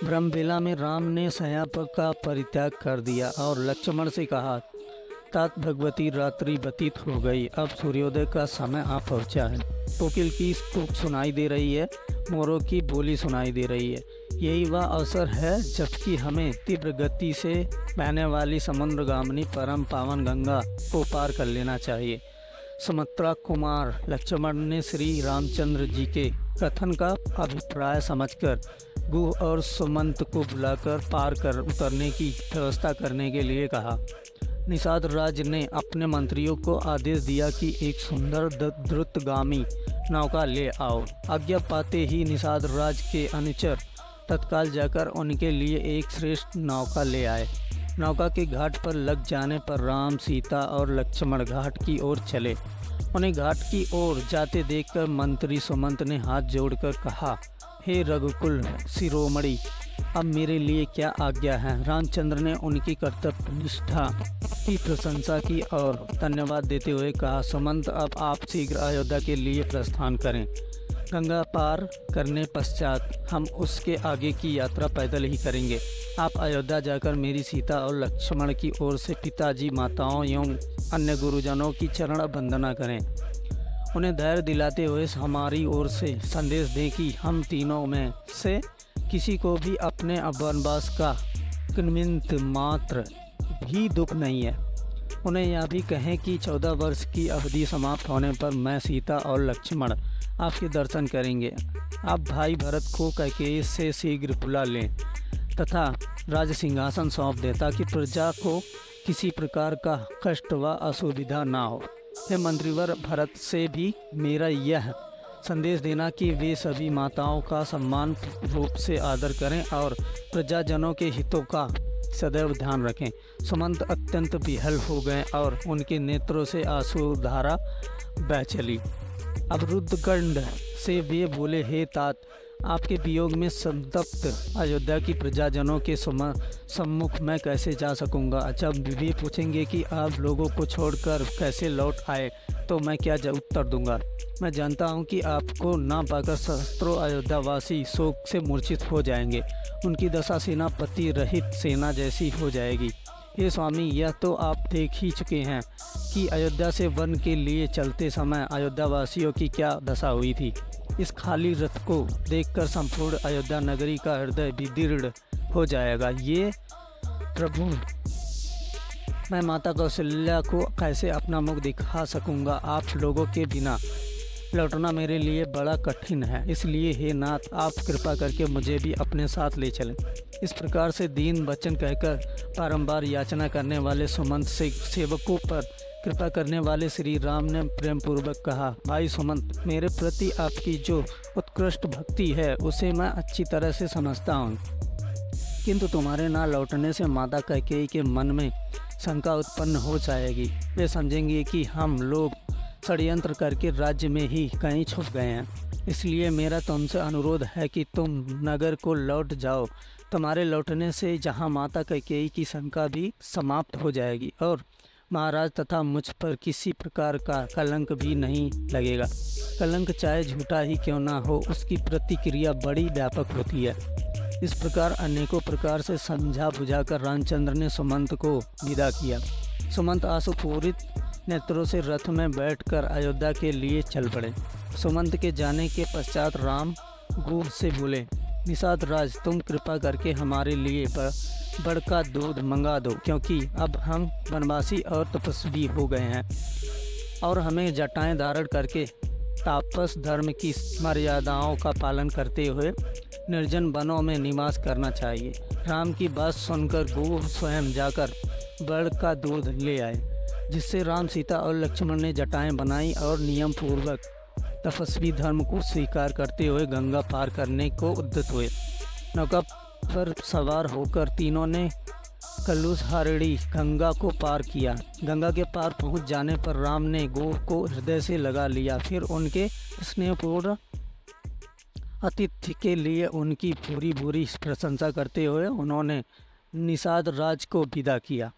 ब्रह्मवेला में राम ने सयाप का परित्याग कर दिया और लक्ष्मण से कहा, तात भगवती रात्रि व्यतीत हो गई, अब सूर्योदय का समय आ पहुंचा है। कोकिल की कूक सुनाई दे रही है, मोरों की बोली सुनाई दे रही है। यही वह अवसर है जबकि हमें तीव्र गति से बहने वाली समुद्रगामिनी परम पावन गंगा को पार कर लेना चाहिए। सुमित्रा कुमार लक्ष्मण ने श्री रामचंद्र जी के कथन का अभिप्राय समझकर गुह और सुमंत को बुलाकर पार कर उतरने की व्यवस्था करने के लिए कहा। निषाद राज ने अपने मंत्रियों को आदेश दिया कि एक सुंदर द्रुतगामी नौका ले आओ। आज्ञा पाते ही निषाद राज के अनुचर तत्काल जाकर उनके लिए एक श्रेष्ठ नौका ले आए। नौका के घाट पर लग जाने पर राम, सीता और लक्ष्मण घाट की ओर चले। उन्हें घाट की ओर जाते देखकर मंत्री सुमंत ने हाथ जोड़कर कहा, हे रघुकुल शिरोमणि, अब मेरे लिए क्या आज्ञा है। रामचंद्र ने उनकी कर्तव्य निष्ठा की प्रशंसा की और धन्यवाद देते हुए कहा, सुमंत, अब आप शीघ्र अयोध्या के लिए प्रस्थान करें। गंगा पार करने पश्चात हम उसके आगे की यात्रा पैदल ही करेंगे। आप अयोध्या जाकर मेरी सीता और लक्ष्मण की ओर से पिताजी, माताओं एवं अन्य गुरुजनों की चरण वंदना करें। उन्हें धैर्य दिलाते हुए हमारी ओर से संदेश दें कि हम तीनों में से किसी को भी अपने वनवास का किंचित मात्र भी दुख नहीं है। उन्हें यह भी कहें कि 14 वर्ष की अवधि समाप्त होने पर मैं, सीता और लक्ष्मण आपके दर्शन करेंगे। आप भाई भरत को कैकेयी से शीघ्र बुला लें तथा राज सिंहासन सौंप दें ताकि प्रजा को किसी प्रकार का कष्ट व असुविधा ना हो। हे मंत्रीवर, भरत से भी मेरा यह संदेश देना कि वे सभी माताओं का सम्मान रूप से आदर करें और प्रजाजनों के हितों का सदैव ध्यान रखें। सुमंत अत्यंत विह्वल हो गए और उनके नेत्रों से आंसू धारा बह चली। अब रुद्रकंड से वे बोले, हे तात, आपके वियोग में संतप्त अयोध्या की प्रजाजनों के सम्मुख मैं कैसे जा सकूंगा। जब वे पूछेंगे कि आप लोगों को छोड़कर कैसे लौट आए तो मैं क्या उत्तर दूंगा। मैं जानता हूं कि आपको ना पाकर सहस्त्रों अयोध्यावासी शोक से मूर्छित हो जाएंगे। उनकी दशा सेनापति रहित सेना जैसी हो जाएगी। हे स्वामी, यह तो आप देख ही चुके हैं कि अयोध्या से वन के लिए चलते समय अयोध्यावासियों की क्या दशा हुई थी। इस खाली रथ को देखकर संपूर्ण अयोध्या नगरी का हृदय विदीर्ण हो जाएगा। ये प्रभु, मैं माता कौशल्या को कैसे अपना मुख दिखा सकूंगा। आप लोगों के बिना लौटना मेरे लिए बड़ा कठिन है, इसलिए हे नाथ, आप कृपा करके मुझे भी अपने साथ ले चलें। इस प्रकार से दीन वचन कहकर बारंबार याचना करने वाले सुमंत से सेवकों पर कृपा करने वाले श्री राम ने प्रेम पूर्वक कहा, भाई सुमंत, मेरे प्रति आपकी जो उत्कृष्ट भक्ति है उसे मैं अच्छी तरह से समझता हूँ, किंतु तुम्हारे ना लौटने से माता कैकेयी के मन में शंका उत्पन्न हो जाएगी। वे समझेंगे कि हम लोग षड्यंत्र करके राज्य में ही कहीं छुप गए हैं। इसलिए मेरा तुमसे अनुरोध है कि तुम नगर को लौट जाओ। तुम्हारे लौटने से जहाँ माता कैकेयी की शंका भी समाप्त हो जाएगी और महाराज तथा मुझ पर किसी प्रकार का कलंक भी नहीं लगेगा। कलंक चाहे झूठा ही क्यों ना हो, उसकी प्रतिक्रिया बड़ी व्यापक होती है। इस प्रकार अनेकों प्रकार से समझा बुझाकर रामचंद्र ने सुमंत को विदा किया। सुमंत आंसुपूरित नेत्रों से रथ में बैठकर अयोध्या के लिए चल पड़े। सुमंत के जाने के पश्चात राम गुह से बोले, निषाद राज, तुम कृपा करके हमारे लिए बड़का दूध मंगा दो, क्योंकि अब हम वनवासी और तपस्वी हो गए हैं और हमें जटाएं धारण करके तापस धर्म की मर्यादाओं का पालन करते हुए निर्जन वनों में निवास करना चाहिए। राम की बात सुनकर गुह स्वयं जाकर बड़का दूध ले आए, जिससे राम, सीता और लक्ष्मण ने जटाएं बनाई और नियम पूर्वक तपस्वी धर्म को स्वीकार करते हुए गंगा पार करने को उद्यत हुए। नौका पर सवार होकर तीनों ने कलुषहारिणी गंगा को पार किया। गंगा के पार पहुंच जाने पर राम ने गोह को हृदय से लगा लिया। फिर उनके स्नेहपूर्ण आतिथ्य के लिए उनकी पूरी प्रशंसा करते हुए उन्होंने निषाद राज को विदा किया।